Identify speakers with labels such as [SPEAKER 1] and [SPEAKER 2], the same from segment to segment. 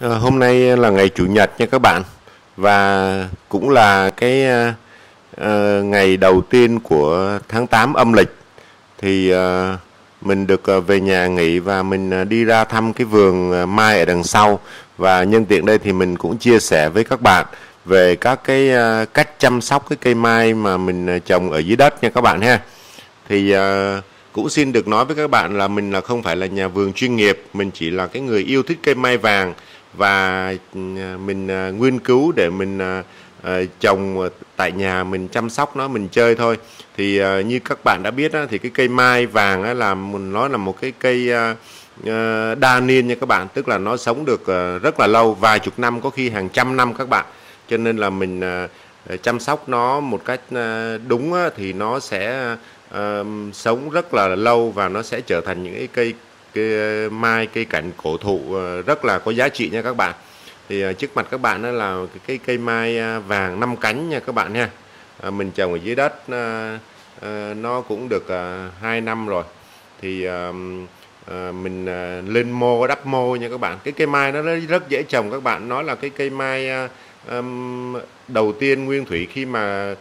[SPEAKER 1] Hôm nay là ngày Chủ nhật nha các bạn, và cũng là ngày đầu tiên của tháng 8 âm lịch. Thì mình được về nhà nghỉ và mình đi ra thăm cái vườn mai ở đằng sau. Và nhân tiện đây thì mình cũng chia sẻ với các bạn về các cách chăm sóc cái cây mai mà mình trồng ở dưới đất nha các bạn ha. Thì cũng xin được nói với các bạn là mình không phải là nhà vườn chuyên nghiệp, mình chỉ là cái người yêu thích cây mai vàng, và mình nghiên cứu để mình trồng tại nhà, mình chăm sóc nó, mình chơi thôi. Thì như các bạn đã biết á, thì cái cây mai vàng á, nó là một cái cây đa niên nha các bạn, tức là nó sống được rất là lâu, vài chục năm, có khi hàng trăm năm các bạn. Cho nên là mình chăm sóc nó một cách đúng á, thì nó sẽ sống rất là lâu, và nó sẽ trở thành những cây mai, cây cảnh cổ thụ rất là có giá trị nha các bạn. Thì trước mặt các bạn đó là cái cây mai vàng 5 cánh nha các bạn nha. Mình trồng ở dưới đất, nó cũng được 2 năm rồi. Thì mình lên mô, đắp mô nha các bạn. Cái cây mai nó rất dễ trồng các bạn. Nó là cái cây mai đầu tiên nguyên thủy khi mà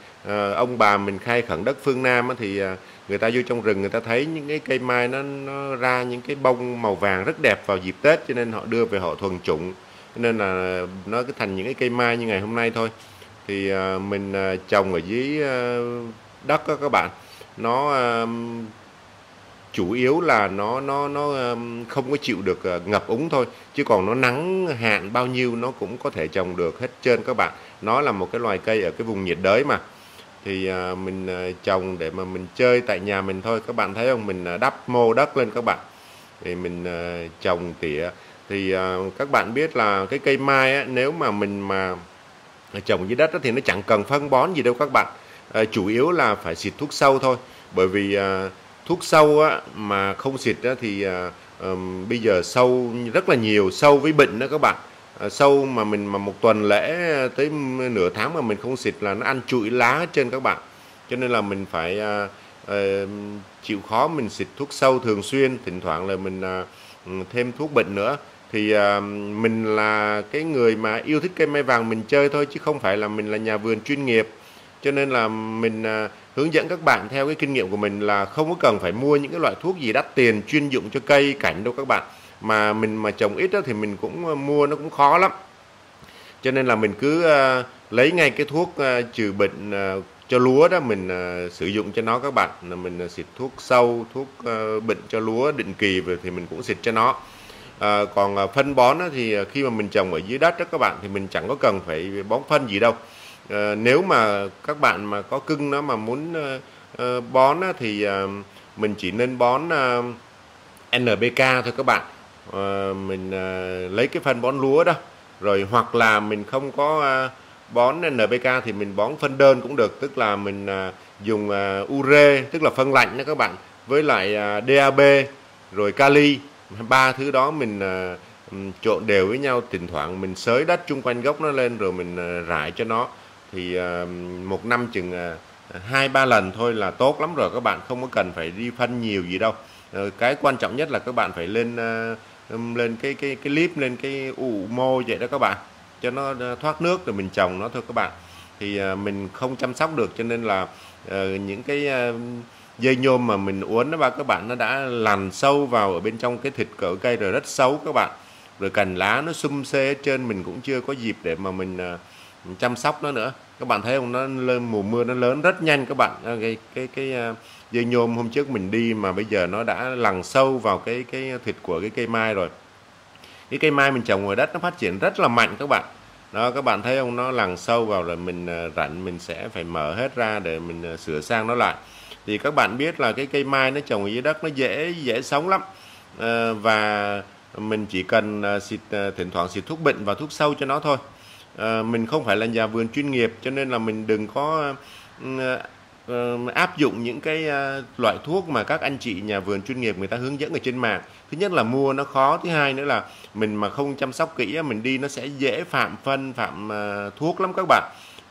[SPEAKER 1] ông bà mình khai khẩn đất phương Nam á, thì người ta vô trong rừng, người ta thấy những cái cây mai nó ra những cái bông màu vàng rất đẹp vào dịp Tết, cho nên họ đưa về họ thuần chủng, cho nên là nó cứ thành những cái cây mai như ngày hôm nay thôi. Thì mình trồng ở dưới đất đó các bạn. Nó chủ yếu là nó không có chịu được ngập úng thôi, chứ còn nó nắng hạn bao nhiêu nó cũng có thể trồng được hết trơn các bạn. Nó là một cái loài cây ở cái vùng nhiệt đới mà. Thì mình trồng để mà mình chơi tại nhà mình thôi, các bạn thấy không, mình đắp mô đất lên các bạn, thì mình trồng tỉa. Thì các bạn biết là cái cây mai á, nếu mà mình trồng dưới đất á, thì nó chẳng cần phân bón gì đâu các bạn. Chủ yếu là phải xịt thuốc sâu thôi, bởi vì thuốc sâu á, mà không xịt á, thì bây giờ sâu rất là nhiều, sâu với bệnh đó các bạn. Sâu mà mình mà một tuần lễ tới nửa tháng mà mình không xịt là nó ăn trụi lá hết trên các bạn. Cho nên là mình phải chịu khó mình xịt thuốc sâu thường xuyên, thỉnh thoảng là mình thêm thuốc bệnh nữa. Thì mình là cái người mà yêu thích cây mai vàng mình chơi thôi, chứ không phải là mình là nhà vườn chuyên nghiệp. Cho nên là mình hướng dẫn các bạn theo cái kinh nghiệm của mình, là không có cần phải mua những cái loại thuốc gì đắt tiền chuyên dụng cho cây cảnh đâu các bạn. Mà mình mà trồng ít đó, thì mình cũng mua nó cũng khó lắm. Cho nên là mình cứ lấy ngay cái thuốc trừ bệnh cho lúa đó, mình sử dụng cho nó các bạn. Là mình xịt thuốc sâu, thuốc bệnh cho lúa định kỳ về thì mình cũng xịt cho nó. Còn phân bón á, thì khi mà mình trồng ở dưới đất đó các bạn, thì mình chẳng có cần phải bón phân gì đâu. Nếu mà các bạn mà có cưng nó mà muốn bón á, thì mình chỉ nên bón NPK thôi các bạn. Mình lấy cái phân bón lúa đó, rồi hoặc là mình không có bón NPK thì mình bón phân đơn cũng được, tức là mình dùng ure, tức là phân lạnh đó các bạn, với lại DAP rồi kali. Ba thứ đó mình trộn đều với nhau, thỉnh thoảng mình xới đất chung quanh gốc nó lên, rồi mình rải cho nó. Thì một năm chừng 2-3 lần thôi là tốt lắm rồi các bạn, không có cần phải đi phân nhiều gì đâu. Cái quan trọng nhất là các bạn phải lên cái clip, lên cái ụ mô vậy đó các bạn, cho nó thoát nước rồi mình trồng nó thôi các bạn. Thì mình không chăm sóc được, cho nên là những cái dây nhôm mà mình uốn đó các bạn, nó đã lằn sâu vào ở bên trong cái thịt cỡ cây rồi, rất xấu các bạn. Rồi cành lá nó sum xê hết trơn, mình cũng chưa có dịp để mà mình chăm sóc nó nữa. Các bạn thấy không, nó lên mùa mưa nó lớn rất nhanh các bạn. Cái dây nhôm hôm trước mình đi mà bây giờ nó đã lằn sâu vào cái thịt của cái cây mai rồi. Cái cây mai mình trồng ngoài đất nó phát triển rất là mạnh các bạn. Đó, các bạn thấy không, nó lằn sâu vào rồi, mình rảnh mình sẽ phải mở hết ra để mình sửa sang nó lại. Thì các bạn biết là cái cây mai nó trồng dưới đất nó dễ sống lắm. Và mình chỉ cần thỉnh thoảng xịt thuốc bệnh và thuốc sâu cho nó thôi. Mình không phải là nhà vườn chuyên nghiệp, cho nên là mình đừng có áp dụng những cái loại thuốc mà các anh chị nhà vườn chuyên nghiệp người ta hướng dẫn ở trên mạng. Thứ nhất là mua nó khó, thứ hai nữa là mình mà không chăm sóc kỹ, mình đi nó sẽ dễ phạm phân, phạm thuốc lắm các bạn.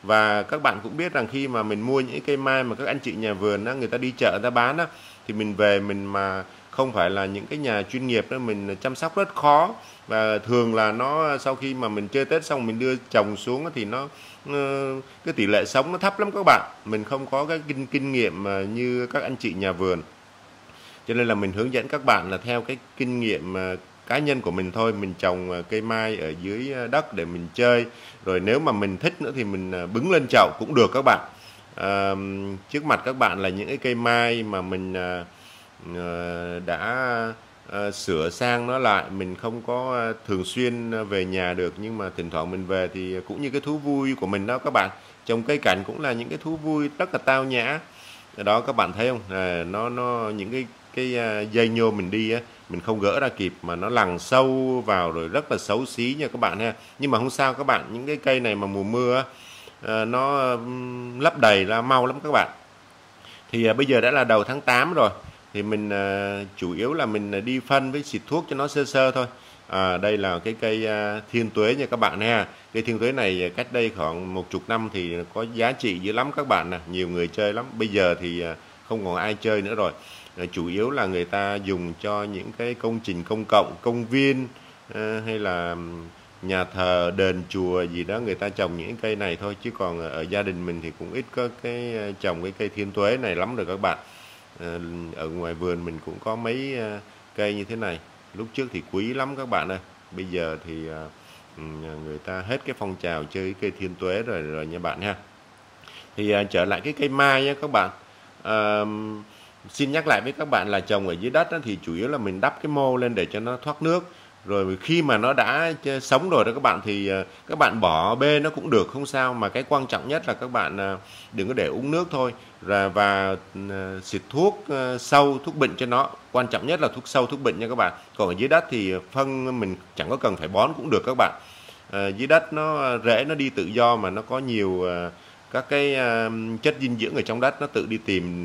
[SPEAKER 1] Và các bạn cũng biết rằng khi mà mình mua những cây mai mà các anh chị nhà vườn đó, người ta đi chợ người ta bán đó, thì mình về mình mà không phải là những cái nhà chuyên nghiệp đó, mình chăm sóc rất khó. và thường là nó sau khi mà mình chơi Tết xong mình đưa trồng xuống thì cái tỷ lệ sống nó thấp lắm các bạn. Mình không có cái kinh nghiệm như các anh chị nhà vườn, cho nên là mình hướng dẫn các bạn là theo cái kinh nghiệm cá nhân của mình thôi. Mình trồng cây mai ở dưới đất để mình chơi, rồi nếu mà mình thích nữa thì mình bứng lên chậu cũng được các bạn. Trước mặt các bạn là những cái cây mai mà mình đã sửa sang nó lại. Mình không có thường xuyên về nhà được, nhưng mà thỉnh thoảng mình về thì cũng như cái thú vui của mình đó các bạn. Trồng cây cảnh cũng là những cái thú vui rất là tao nhã. Đó các bạn thấy không, nó những cái dây nhôm mình đi á, mình không gỡ ra kịp mà nó lằn sâu vào rồi rất là xấu xí nha các bạn ha. Nhưng mà không sao các bạn, những cái cây này mà mùa mưa á, nó lấp đầy ra mau lắm các bạn. Thì bây giờ đã là đầu tháng 8 rồi, thì mình chủ yếu là mình đi phân với xịt thuốc cho nó sơ sơ thôi. Đây là cái cây thiên tuế nha các bạn ha. Cây thiên tuế này cách đây khoảng 10 năm thì có giá trị dữ lắm các bạn nè, nhiều người chơi lắm. Bây giờ thì không còn ai chơi nữa rồi. Chủ yếu là người ta dùng cho những cái công trình công cộng, công viên hay là nhà thờ, đền chùa gì đó, người ta trồng những cây này thôi, chứ còn ở gia đình mình thì cũng ít có cái trồng cái cây thiên tuế này lắm rồi các bạn. Ở ngoài vườn mình cũng có mấy cây như thế này, lúc trước thì quý lắm các bạn ơi. Bây giờ thì người ta hết cái phong trào chơi cây thiên tuế rồi nha bạn ha. Thì trở lại cái cây mai nhé các bạn. Xin nhắc lại với các bạn là trồng ở dưới đất thì chủ yếu là mình đắp cái mô lên để cho nó thoát nước. Rồi khi mà nó đã sống rồi đó các bạn, thì các bạn bỏ bê nó cũng được, không sao. Mà cái quan trọng nhất là các bạn đừng có để uống nước thôi. Và xịt thuốc sâu, thuốc bệnh cho nó. Quan trọng nhất là thuốc sâu, thuốc bệnh nha các bạn. Còn ở dưới đất thì phân mình chẳng có cần phải bón cũng được các bạn. Dưới đất nó rễ nó đi tự do, mà nó có nhiều các cái chất dinh dưỡng ở trong đất, nó tự đi tìm,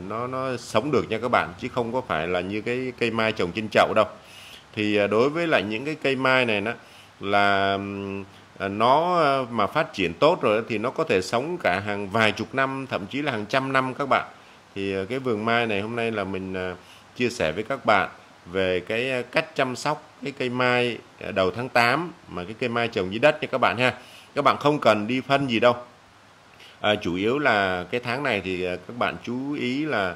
[SPEAKER 1] nó sống được nha các bạn, chứ không có phải là như cái cây mai trồng trên chậu đâu. Thì đối với lại những cái cây mai này là nó mà phát triển tốt rồi thì nó có thể sống cả hàng vài chục năm, thậm chí là hàng trăm năm các bạn. Thì cái vườn mai này hôm nay là mình chia sẻ với các bạn về cái cách chăm sóc cái cây mai đầu tháng 8, mà cái cây mai trồng dưới đất nha các bạn ha. Các bạn không cần đi phân gì đâu. Chủ yếu là cái tháng này thì các bạn chú ý là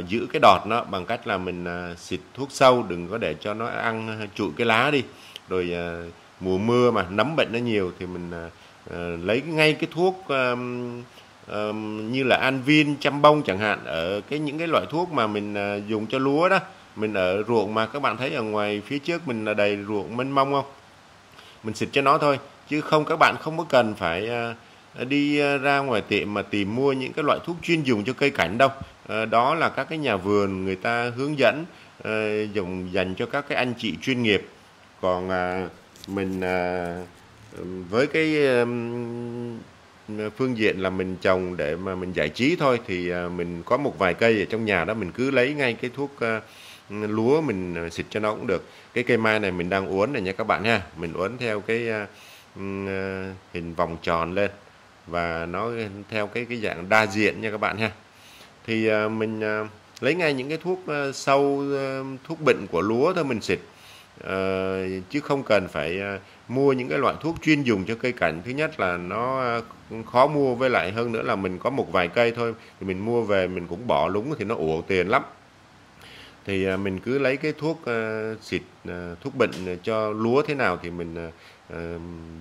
[SPEAKER 1] giữ cái đọt nó bằng cách là mình xịt thuốc sâu, đừng có để cho nó ăn trụi cái lá đi. Rồi mùa mưa mà nấm bệnh nó nhiều thì mình lấy ngay cái thuốc như là Anvin, chăm bông chẳng hạn, ở những cái loại thuốc mà mình dùng cho lúa đó. Mình ở ruộng mà các bạn thấy ở ngoài phía trước mình là đầy ruộng mênh mông không, mình xịt cho nó thôi, chứ không, các bạn không có cần phải đi ra ngoài tiệm mà tìm mua những cái loại thuốc chuyên dùng cho cây cảnh đâu. Đó là các cái nhà vườn người ta hướng dẫn dùng dành cho các cái anh chị chuyên nghiệp. Còn mình với cái phương diện là mình trồng để mà mình giải trí thôi, thì mình có một vài cây ở trong nhà đó, mình cứ lấy ngay cái thuốc lúa mình xịt cho nó cũng được. Cái cây mai này mình đang uốn này nha các bạn ha, mình uốn theo cái hình vòng tròn lên, và nó theo cái dạng đa diện nha các bạn ha. Thì mình lấy ngay những cái thuốc sâu, thuốc bệnh của lúa thôi mình xịt, chứ không cần phải mua những cái loại thuốc chuyên dùng cho cây cảnh. Thứ nhất là nó khó mua, với lại hơn nữa là mình có một vài cây thôi thì mình mua về mình cũng bỏ lúng thì nó uổng tiền lắm. Thì mình cứ lấy cái thuốc xịt thuốc bệnh cho lúa thế nào thì mình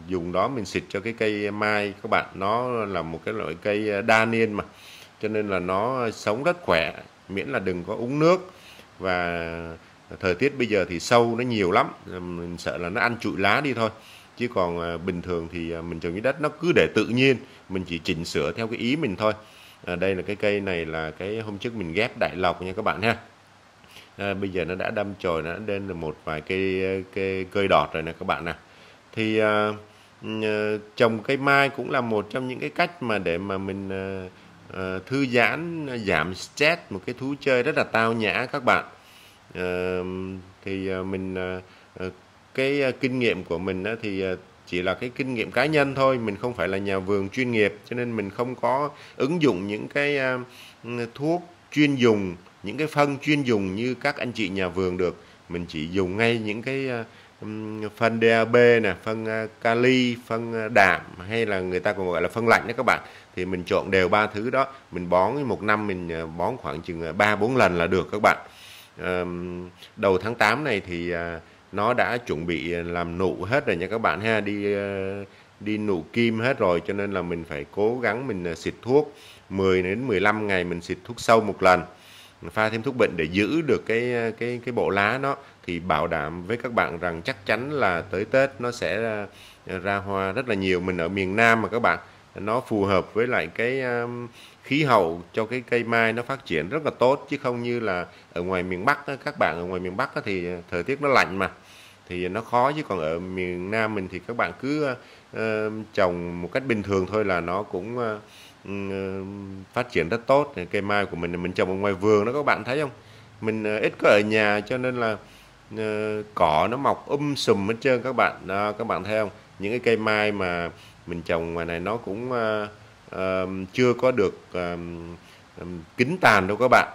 [SPEAKER 1] dùng đó mình xịt cho cái cây mai các bạn. Nó là một cái loại cây đa niên mà, cho nên là nó sống rất khỏe, miễn là đừng có uống nước. Và thời tiết bây giờ thì sâu nó nhiều lắm, mình sợ là nó ăn trụi lá đi thôi. Chứ còn bình thường thì mình trồng dưới đất nó cứ để tự nhiên, mình chỉ chỉnh sửa theo cái ý mình thôi. Đây là cái cây này là cái hôm trước mình ghép đại lộc nha các bạn ha. Bây giờ nó đã đâm chồi, nó lên được một vài cây cơi đọt rồi nè các bạn nè. Thì trồng cây mai cũng là một trong những cái cách mà để mà mình thư giãn, giảm stress, một cái thú chơi rất là tao nhã các bạn. Thì mình cái kinh nghiệm của mình thì chỉ là cái kinh nghiệm cá nhân thôi, mình không phải là nhà vườn chuyên nghiệp, cho nên mình không có ứng dụng những cái thuốc chuyên dùng, những cái phân chuyên dùng như các anh chị nhà vườn được. Mình chỉ dùng ngay những cái phân DAP nè, phân kali, phân đạm, hay là người ta còn gọi là phân lạnh đó các bạn. Thì mình trộn đều ba thứ đó, mình bón một năm mình bón khoảng chừng 3-4 lần là được các bạn. Đầu tháng 8 này thì nó đã chuẩn bị làm nụ hết rồi nha các bạn ha, đi nụ kim hết rồi, cho nên là mình phải cố gắng mình xịt thuốc 10 đến 15 ngày mình xịt thuốc sâu một lần, pha thêm thuốc bệnh để giữ được cái bộ lá nó, thì bảo đảm với các bạn rằng chắc chắn là tới Tết nó sẽ ra hoa rất là nhiều. Mình ở miền Nam mà các bạn, nó phù hợp với lại cái khí hậu cho cái cây mai nó phát triển rất là tốt, chứ không như là ở ngoài miền Bắc á, các bạn ở ngoài miền Bắc á, thì thời tiết nó lạnh mà, thì nó khó. Chứ còn ở miền Nam mình thì các bạn cứ trồng một cách bình thường thôi là nó cũng phát triển rất tốt. Cây mai của mình trồng ở ngoài vườn đó các bạn thấy không, mình ít có ở nhà, cho nên là cỏ nó mọc sùm hết trơn các bạn đó, các bạn thấy không. Những cái cây mai mà mình trồng ngoài này nó cũng chưa có được kính tàn đâu các bạn.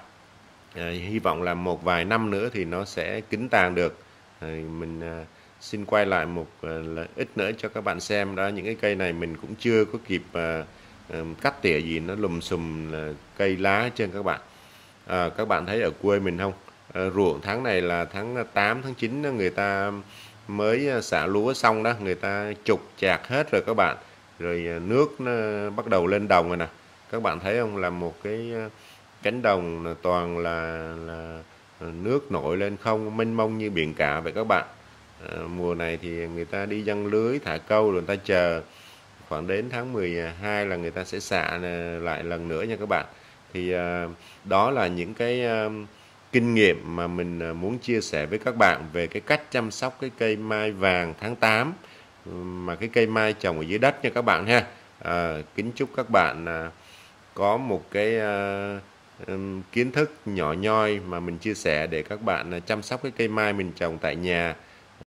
[SPEAKER 1] Hy vọng là một vài năm nữa thì nó sẽ kính tàn được. Mình xin quay lại một ít nữa cho các bạn xem đó. Những cái cây này mình cũng chưa có kịp cắt tỉa gì, nó xùm cây lá hết trơn các bạn. Các bạn thấy ở quê mình không, ruộng tháng này là tháng 8 tháng 9 đó, người ta mới xả lúa xong đó, người ta trục chạc hết rồi các bạn, rồi nước nó bắt đầu lên đồng rồi nè, các bạn thấy không, là một cái cánh đồng toàn là nước nổi lên không, mênh mông như biển cả vậy các bạn. Mùa này thì người ta đi giăng lưới thả câu, rồi người ta chờ khoảng đến tháng 12 là người ta sẽ xạ lại lần nữa nha các bạn. Thì đó là những cái kinh nghiệm mà mình muốn chia sẻ với các bạn về cái cách chăm sóc cái cây mai vàng tháng 8, mà cái cây mai trồng ở dưới đất nha các bạn ha. Kính chúc các bạn có một cái kiến thức nhỏ nhoi mà mình chia sẻ để các bạn chăm sóc cái cây mai mình trồng tại nhà